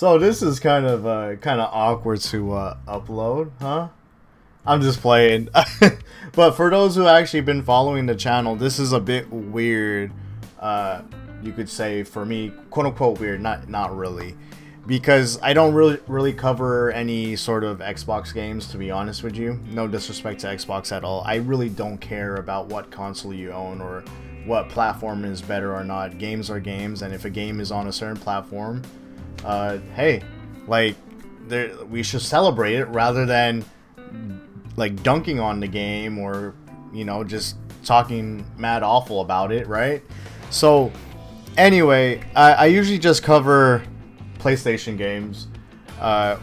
So this is kind of awkward to upload, huh? I'm just playing. But for those who actually been following the channel, this is a bit weird. Uh, you could say for me, quote unquote weird, not really, because I don't really cover any sort of Xbox games. To be honest with you, no disrespect to Xbox at all. I really don't care about what console you own or what platform is better or not. Games are games, and if a game is on a certain platform, hey, like, we should celebrate it rather than like dunking on the game or just talking mad awful about it, right? So anyway, I usually just cover PlayStation games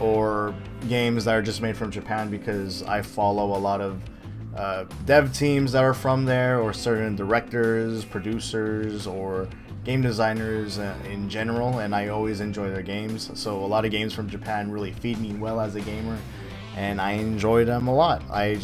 or games that are just made from Japan because I follow a lot of dev teams that are from there, or certain directors, producers, or game designers in general, and I always enjoy their games. So a lot of games from Japan really feed me well as a gamer, and I enjoy them a lot. I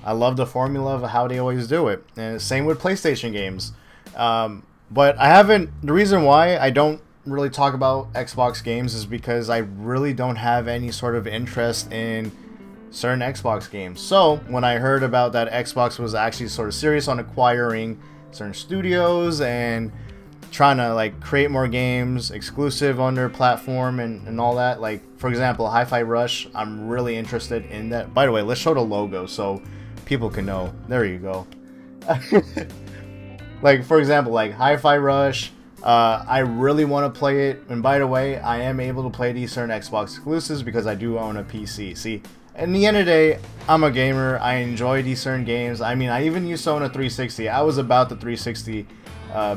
love the formula of how they always do it, and same with PlayStation games. But I haven't. The reason why I don't really talk about Xbox games is because I really don't have any sort of interest in certain Xbox games. So when I heard about that Xbox was actually sort of serious on acquiring certain studios and trying to like create more games exclusive on their platform and all that, like for example Hi-Fi Rush, I'm really interested in that. By the way, let's show the logo so people can know. There you go. Like for example, like Hi-Fi Rush, I really want to play it, and by the way, I am able to play these certain Xbox exclusives because I do own a PC. See, in the end of the day, I'm a gamer. I enjoy these certain games. I mean, I even used to own a 360. I was about the 360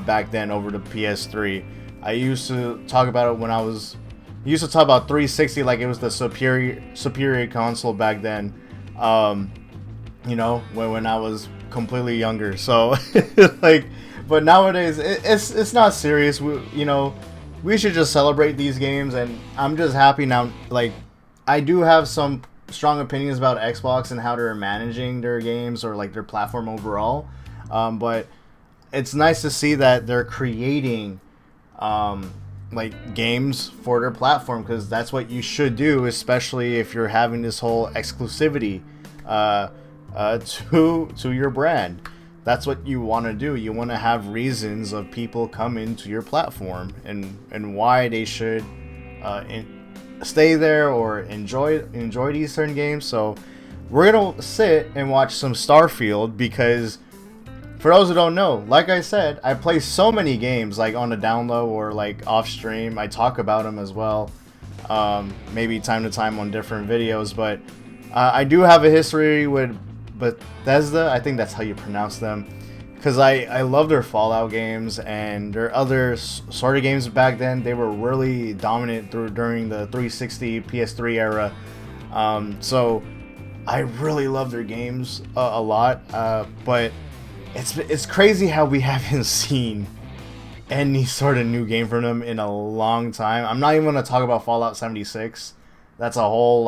back then over the PS3. I used to talk about it when I was used to talk about 360 like it was the superior console back then. When I was completely younger. So like, but nowadays it's not serious. We should just celebrate these games, and I'm just happy now. Like, I do have some strong opinions about Xbox and how they're managing their games or like their platform overall, but it's nice to see that they're creating like games for their platform, because that's what you should do, especially if you're having this whole exclusivity to your brand. That's what you want to do. You want to have reasons of people come into your platform and why they should stay there or enjoy these certain games. So we're gonna sit and watch some Starfield, because for those who don't know, like I said, I play so many games like on the down low or like off stream. I talk about them as well, maybe time to time on different videos, but I do have a history with Bethesda. I think that's how you pronounce them, because I love their Fallout games and their other sort of games back then. They were really dominant during the 360 PS3 era. So I really love their games a lot, but it's crazy how we haven't seen any sort of new game from them in a long time. I'm not even going to talk about Fallout 76. That's a whole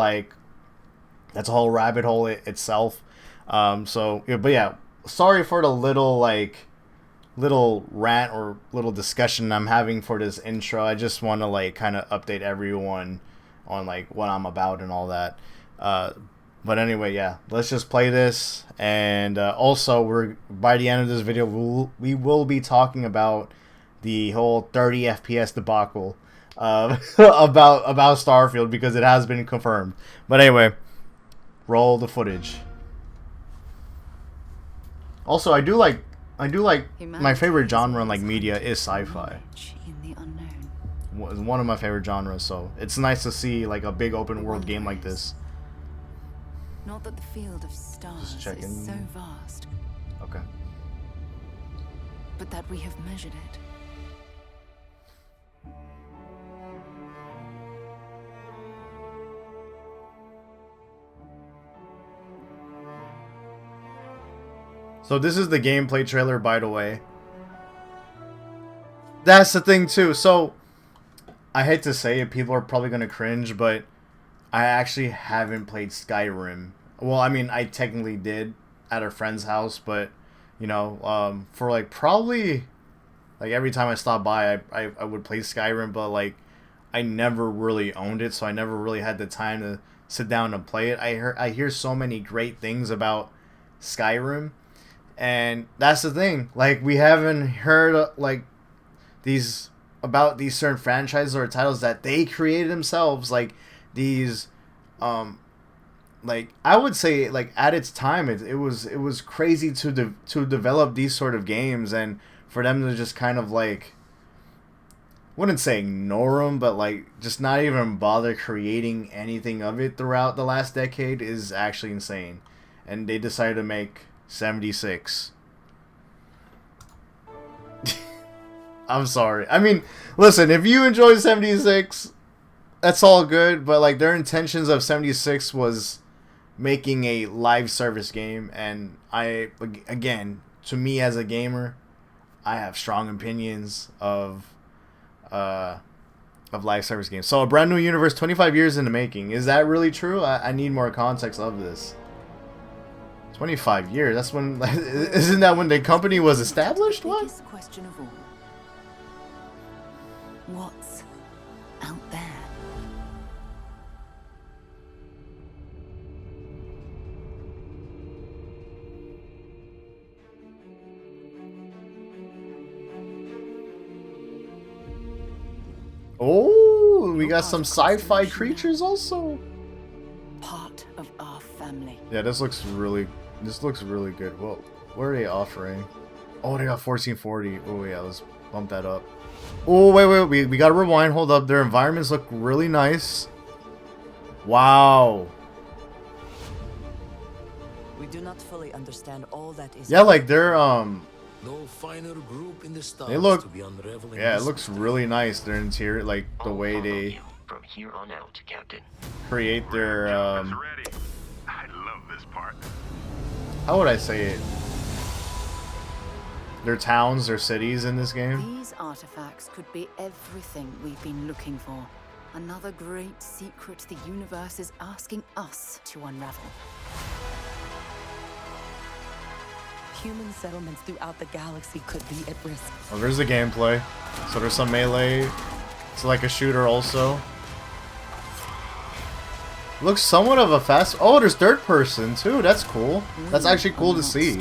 rabbit hole itself. But yeah, sorry for the little rant or little discussion I'm having for this intro. I just want to like kind of update everyone on like what I'm about and all that. But anyway, yeah, let's just play this. And also, by the end of this video, we will be talking about the whole 30 FPS debacle about Starfield, because it has been confirmed. But anyway, roll the footage. Also, I do like my favorite genre in like media is sci-fi. It's one of my favorite genres, so it's nice to see like a big open world game like this. Not that the field of stars is so vast. Okay. But that we have measured it. So this is the gameplay trailer, by the way. That's the thing too. So I hate to say it, people are probably gonna cringe, but I actually haven't played Skyrim. Well, I mean, I technically did at a friend's house, but for like probably like every time I stopped by, I would play Skyrim, but like I never really owned it, so I never really had the time to sit down and play it. I hear so many great things about Skyrim, and that's the thing. Like, we haven't heard like these about these certain franchises or titles that they created themselves, like these like I would say, like, at its time it was crazy to develop these sort of games, and for them to just kind of like, wouldn't say ignore them, but like just not even bother creating anything of it throughout the last decade is actually insane. And they decided to make 76. I'm sorry. I mean, listen, if you enjoy 76, that's all good, but like their intentions of 76 was making a live service game, and again, to me as a gamer, I have strong opinions of live service games. So a brand new universe, 25 years in the making. Is that really true? I need more context of this. 25 years. That's when. Isn't that when the company was established? What? Biggest question of all. What's out there? Oh, we got some sci-fi creatures also. Part of our family. Yeah, this looks really good. Well, what are they offering? Oh, they got 1440. Oh yeah, let's bump that up. Oh wait, we gotta rewind. Hold up, their environments look really nice. Wow. We do not fully understand all that is. Yeah, like they're No finer group in the stars they look, to be unraveling. yeah, it this looks mystery. really nice. Their interior, like the I'll way follow they you from here on out, Captain. create their Ready. I love this part. how would I say it? Their towns, their cities in this game. These artifacts could be everything we've been looking for. Another great secret the universe is asking us to unravel. Human settlements throughout the galaxy could be at risk. Oh, there's the gameplay. So there's some melee. It's like a shooter also. Looks somewhat of a fast. Oh, there's third person too. That's cool. That's actually cool to see.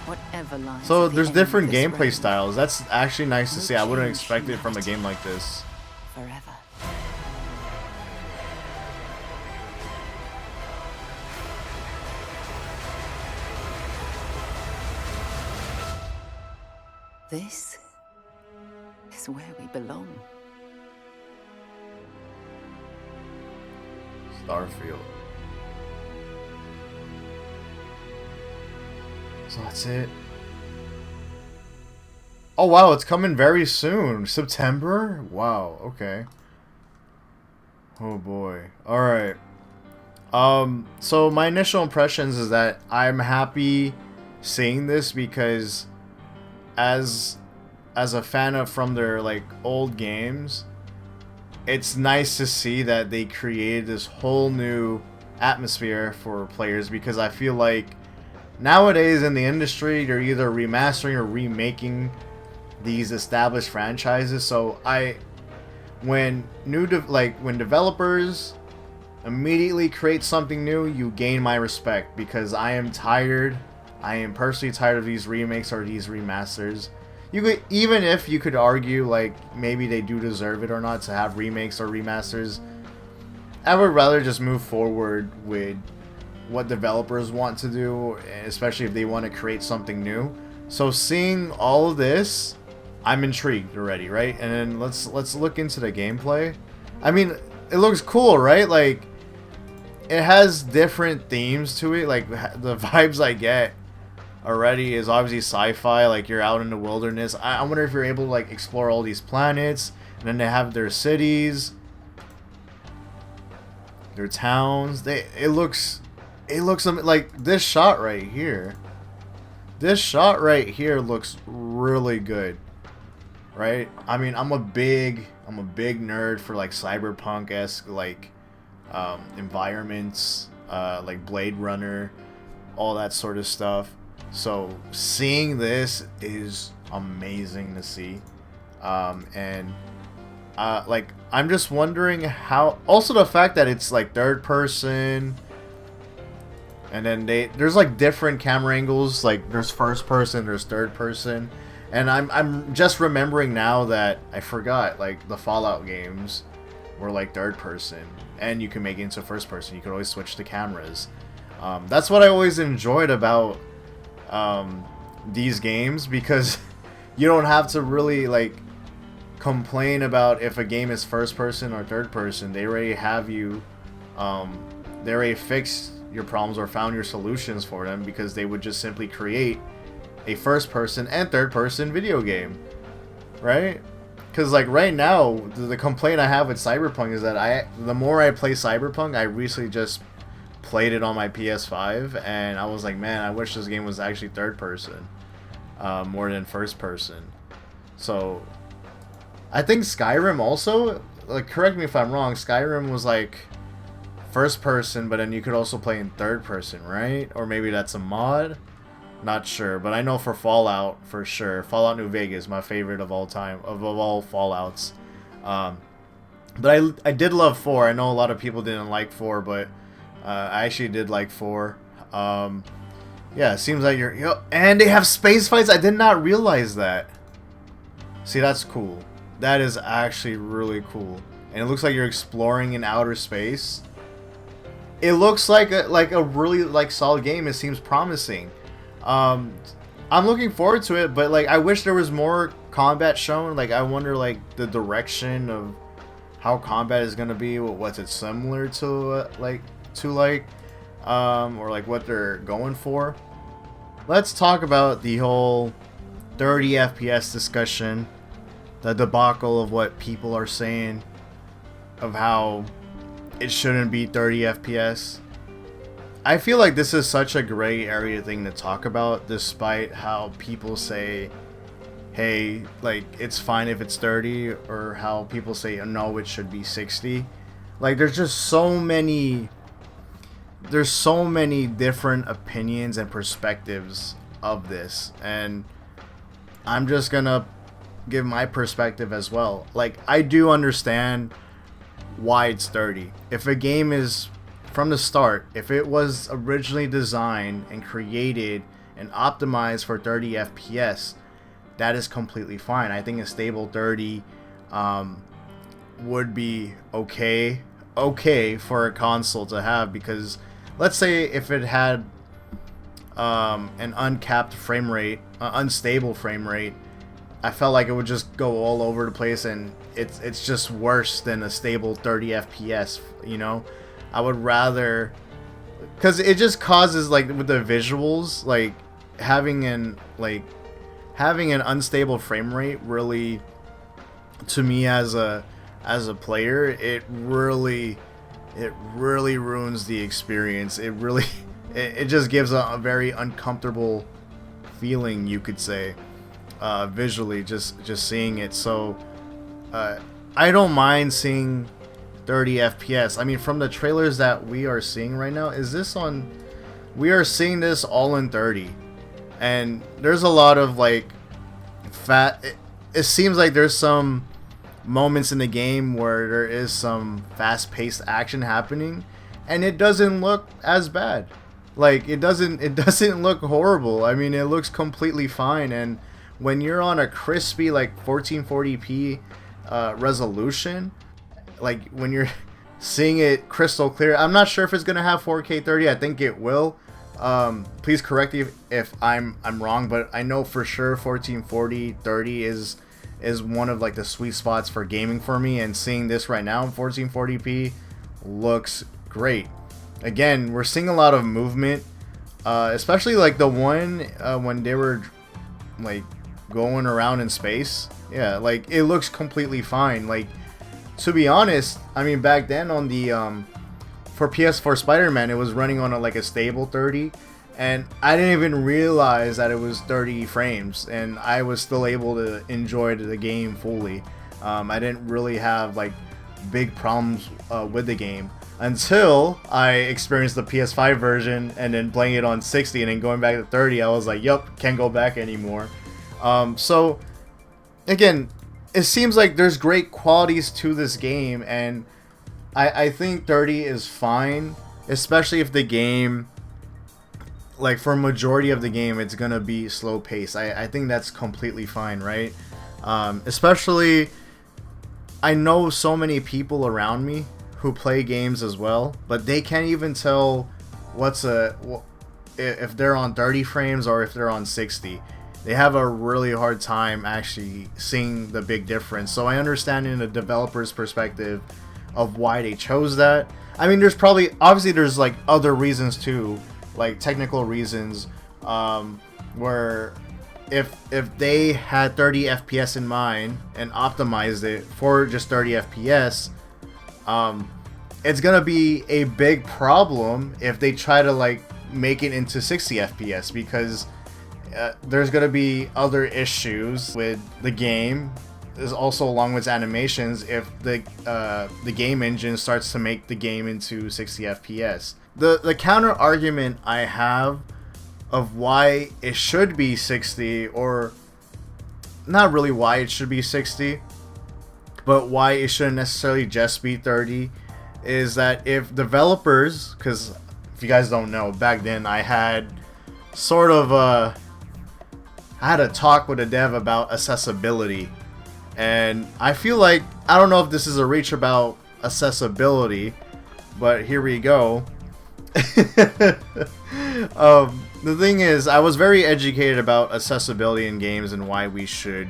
Whatever lies So at the there's end of different this gameplay road, styles. That's actually nice to will see. I wouldn't change expect it from a humanity game like this. forever. This is where we belong. Starfield. So that's it. Oh wow, it's coming very soon. September? Wow, okay. Oh boy. Alright. So my initial impressions is that I'm happy seeing this because as a fan of from their like old games, it's nice to see that they created this whole new atmosphere for players, because I feel like nowadays in the industry they're either remastering or remaking these established franchises. So when developers immediately create something new, you gain my respect, because I am personally tired of these remakes or these remasters. Even if you could argue like maybe they do deserve it or not to have remakes or remasters, I would rather just move forward with what developers want to do, especially if they want to create something new. So seeing all of this, I'm intrigued already, right? And then let's look into the gameplay. I mean, it looks cool, right? Like, it has different themes to it. Like, the vibes I get already is obviously sci-fi. Like, you're out in the wilderness. I wonder if you're able to like explore all these planets, and then they have their cities, their towns. It looks like this shot right here. This shot right here looks really good, right? I mean, I'm a big nerd for like cyberpunk-esque like environments, like Blade Runner, all that sort of stuff. So seeing this is amazing to see, and Like, I'm just wondering how. Also, the fact that it's like third person, and then there's like different camera angles. Like, there's first person, there's third person, and I'm just remembering now that I forgot. Like, the Fallout games were like third person, and you can make it into first person. You could always switch the cameras. That's what I always enjoyed about these games, because you don't have to really like complain about if a game is first person or third person. They already have you, they already fixed your problems or found your solutions for them, because they would just simply create a first person and third person video game, right? Because like right now, the complaint I have with Cyberpunk is that the more I play Cyberpunk, I recently just played it on my PS5, and I was like, man, I wish this game was actually third person more than first person. So I think Skyrim also, like, correct me if I'm wrong, Skyrim was like first person, but then you could also play in third person, right? Or maybe that's a mod? Not sure, but I know for Fallout, for sure, Fallout New Vegas, my favorite of all time, of all Fallouts. But I did love 4. I know a lot of people didn't like 4, but I actually did like 4. Yeah, it seems like and they have space fights. I did not realize that. See, that's cool. That is actually really cool. And it looks like you're exploring in outer space. It looks like a really like solid game. It seems promising. I'm looking forward to it, but like I wish there was more combat shown. Like, I wonder like the direction of how combat is gonna be. What's it similar to or like what they're going for. Let's talk about the whole 30 FPS discussion, the debacle of what people are saying of how it shouldn't be 30 FPS. I feel like this is such a gray area thing to talk about, despite how people say, hey, like, it's fine if it's 30, or how people say, no, it should be 60. Like, there's so many different opinions and perspectives of this, and I'm just gonna give my perspective as well. Like, I do understand why it's 30. If a game is, from the start, if it was originally designed and created and optimized for 30 FPS, that is completely fine. I think a stable 30 would be okay for a console to have, because let's say if it had an uncapped frame rate, unstable frame rate, I felt like it would just go all over the place, and it's just worse than a stable 30 FPS, you know? I would rather, because it just causes, like, with the visuals, like having an unstable frame rate really, to me as a player, it really ruins the experience. It just gives a very uncomfortable feeling, you could say, visually, just seeing it. So I don't mind seeing 30 FPS. I mean, from the trailers that we are seeing right now, we are seeing this all in 30, and there's a lot of like it seems like there's some moments in the game where there is some fast-paced action happening, and it doesn't look as bad. Like, it doesn't look horrible. I mean, it looks completely fine, and when you're on a crispy like 1440p resolution, like when you're seeing it crystal clear, I'm not sure if it's gonna have 4K 30. I think it will. Please correct me if I'm wrong, but I know for sure 1440 30 is one of like the sweet spots for gaming for me, and seeing this right now in 1440p looks great. Again, we're seeing a lot of movement, especially like the one when they were like going around in space. Yeah, like it looks completely fine. Like, to be honest, I mean, back then on the for PS4 Spider-Man, it was running on a stable 30, and I didn't even realize that it was 30 frames, and I was still able to enjoy the game fully. I didn't really have like big problems with the game until I experienced the PS5 version, and then playing it on 60 and then going back to 30. I was like, yup, can't go back anymore. So again, it seems like there's great qualities to this game, and I think 30 is fine, especially if the game, like for majority of the game, it's gonna be slow paced. I think that's completely fine, right? Especially, I know so many people around me who play games as well, but they can't even tell if they're on 30 frames or if they're on 60. They have a really hard time actually seeing the big difference. So I understand in a developer's perspective of why they chose that. I mean, there's obviously there's like other reasons too, like technical reasons, where if they had 30 FPS in mind and optimized it for just 30 FPS, it's gonna be a big problem if they try to like make it into 60 FPS, because there's gonna be other issues with the game. There's also, along with animations, if the game engine starts to make the game into 60 FPS. The counter argument I have of why it should be 60, or not really why it should be 60, but why it shouldn't necessarily just be 30, is that if developers, because if you guys don't know, back then I had sort of I had a talk with a dev about accessibility, and I feel like, I don't know if this is a reach about accessibility, but here we go. The thing is, I was very educated about accessibility in games and why we should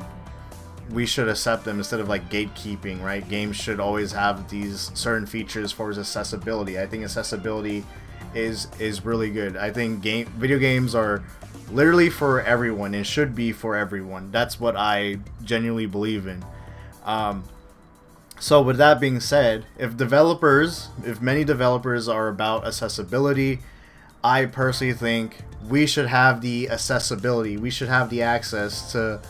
accept them instead of like gatekeeping, right? Games should always have these certain features for accessibility. I think accessibility is really good. I think video games are literally for everyone and should be for everyone. That's what I genuinely believe in. So with that being said, if many developers are about accessibility, I personally think we should have the accessibility. We should have the access to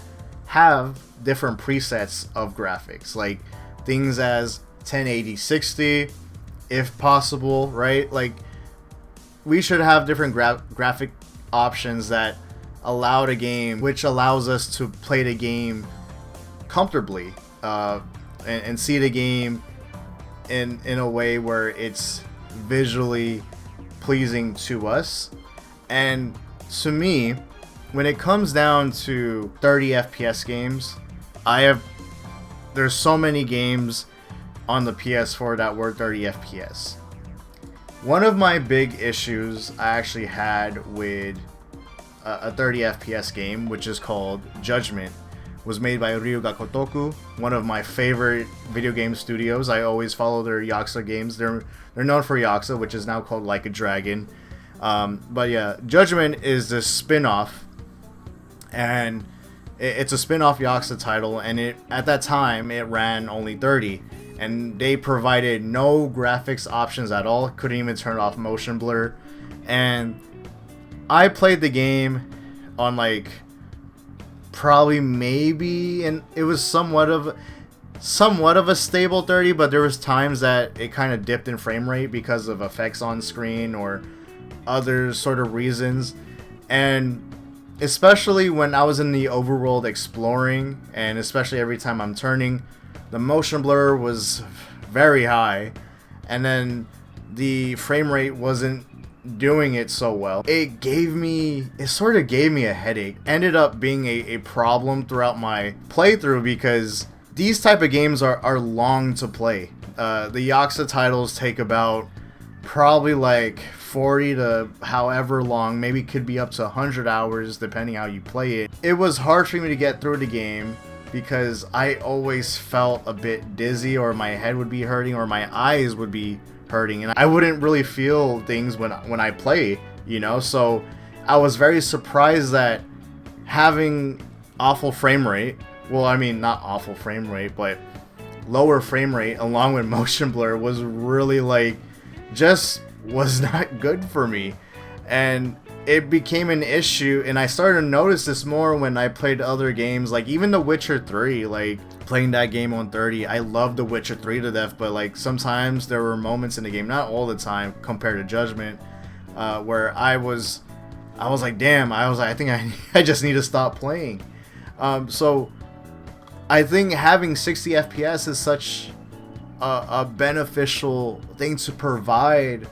have different presets of graphics, like things as 1080 60 if possible, right? Like, we should have different graphic options that allow the game, which allows us to play the game comfortably, and see the game in a way where it's visually pleasing to us. And to me, when it comes down to 30 FPS games, there's so many games on the PS4 that were 30 FPS. One of my big issues I actually had with a 30 FPS game, which is called Judgment, was made by Ryuga Kotoku, one of my favorite video game studios. I always follow their Yakuza games. They're known for Yakuza, which is now called Like a Dragon. But yeah, Judgment is this spin-off, and it's a spin-off Yakuza title, and at that time it ran only 30, and they provided no graphics options at all. Couldn't even turn off motion blur. And I played the game on like and it was somewhat of a stable 30, but there was times that it kind of dipped in frame rate because of effects on screen or other sort of reasons. And especially when I was in the overworld exploring, and especially every time I'm turning, the motion blur was very high, and then the frame rate wasn't doing it so well. It sort of gave me a headache. Ended up being a problem throughout my playthrough, because these type of games are long to play. The Yakuza titles take about probably like 40 to however long, maybe could be up to 100 hours depending how you play it. It was hard for me to get through the game because I always felt a bit dizzy, or my head would be hurting, or my eyes would be hurting, and I wouldn't really feel things when I play, so I was very surprised that having awful frame rate, well, I mean, not awful frame rate, but lower frame rate along with motion blur was really just was not good for me. And it became an issue, and I started to notice this more when I played other games, like even The Witcher 3, playing that game on 30. I love The Witcher 3 to death, but sometimes there were moments in the game, not all the time compared to Judgment, where I was like, damn, I think I just need to stop playing. So I think having 60 FPS is such a beneficial thing to provide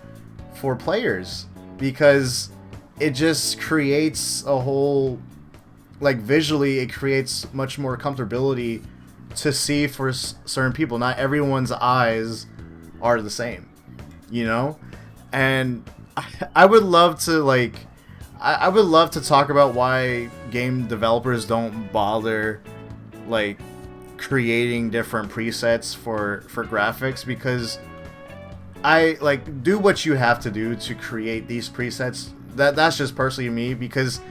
for players, because it just creates a whole, like, visually it creates much more comfortability to see for certain people. Not everyone's eyes are the same, you know? And I would love to, like, I would love to talk about why game developers don't bother, like, creating different presets for graphics, because I, like, do what you have to do to create these presets. That's just personally me, because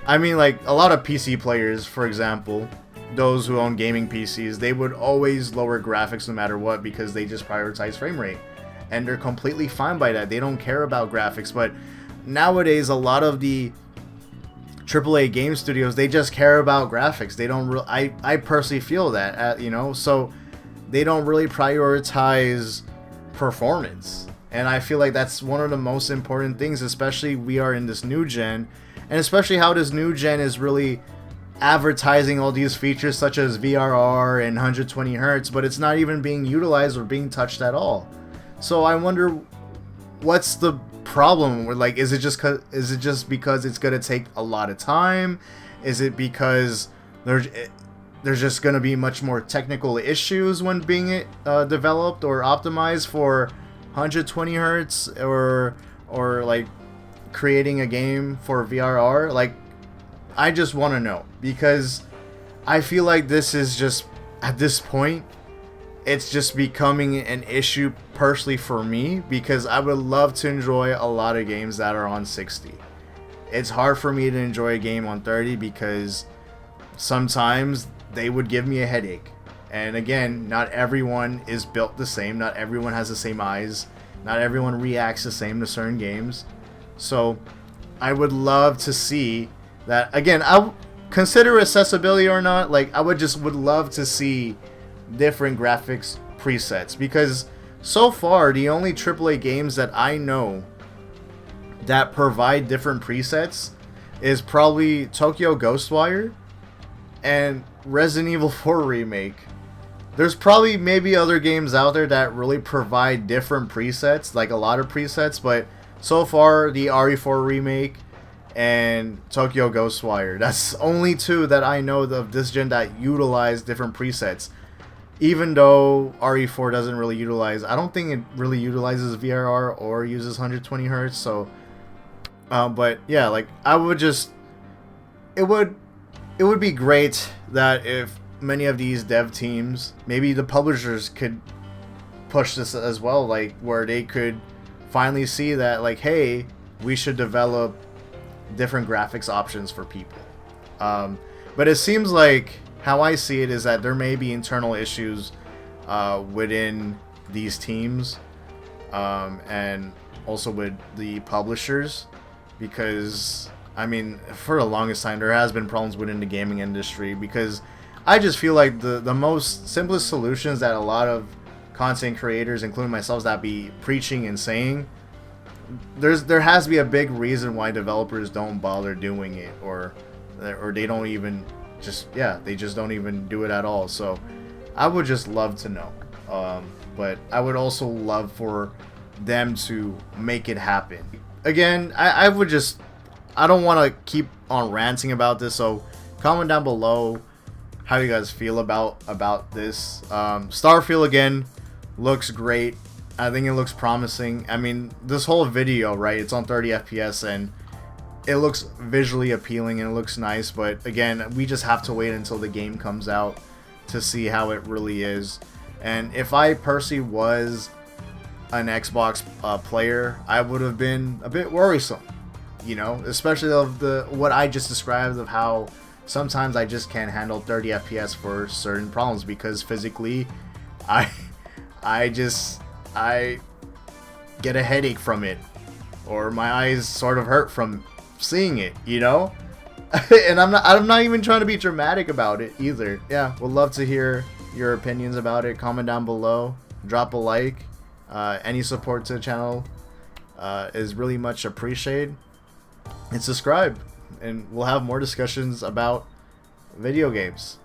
I mean, like, a lot of PC players, for example, those who own gaming PCs, they would always lower graphics no matter what, because they just prioritize frame rate, and they're completely fine by that. They don't care about graphics. But nowadays, a lot of the AAA game studios, they just care about graphics. They don't I personally feel that, you know, so they don't really prioritize performance. And I feel like that's one of the most important things, especially we are in this new gen, and especially how this new gen is really advertising all these features such as VRR and 120 hertz, but it's not even being utilized or being touched at all. So I wonder, what's the problem? Like, is it just because it's gonna take a lot of time? Is it because there's just gonna be much more technical issues when being developed or optimized for 120 hertz, or like creating a game for VRR? Like, I just want to know, because I feel like this is just, at this point, it's just becoming an issue personally for me, because I would love to enjoy a lot of games that are on 60. It's hard for me to enjoy a game on 30 because sometimes they would give me a headache. And again, not everyone is built the same, not everyone has the same eyes, not everyone reacts the same to certain games. So I would love to see that. Again, I consider accessibility or not, like, I would love to see different graphics presets, because so far the only AAA games that I know that provide different presets is probably Tokyo Ghostwire and Resident Evil 4 Remake. There's probably maybe other games out there that really provide different presets, like a lot of presets, but so far the RE4 Remake and Tokyo Ghostwire, that's only two that I know of this gen that utilize different presets. Even though RE4 doesn't really utilize, I don't think it really utilizes VRR or uses 120 hertz. So, but yeah, like, I would just, it would be great that if many of these dev teams, maybe the publishers, could push this as well, like, where they could finally see that, like, hey, we should develop different graphics options for people. But it seems like, how I see it is that there may be internal issues within these teams, and also with the publishers, because, I mean, for the longest time there has been problems within the gaming industry, because I just feel like the most simplest solutions that a lot of content creators, including myself, that be preaching and saying, there has to be a big reason why developers don't bother doing it, or they don't even they just don't even do it at all. So I would just love to know, but I would also love for them to make it happen. Again, I don't want to keep on ranting about this, so comment down below how you guys feel about this. Starfield, again, looks great. I think it looks promising. I mean, this whole video, right, it's on 30 FPS, and it looks visually appealing and it looks nice, but again, we just have to wait until the game comes out to see how it really is. And if I personally was an Xbox player, I would have been a bit worrisome, you know, especially of what I just described, of how sometimes I just can't handle 30 FPS for certain problems, because physically I get a headache from it, or my eyes sort of hurt from seeing it, you know. And I'm not even trying to be dramatic about it either. Yeah, would love to hear your opinions about it. Comment down below, drop a like. Any support to the channel is really much appreciated, and subscribe, and we'll have more discussions about video games.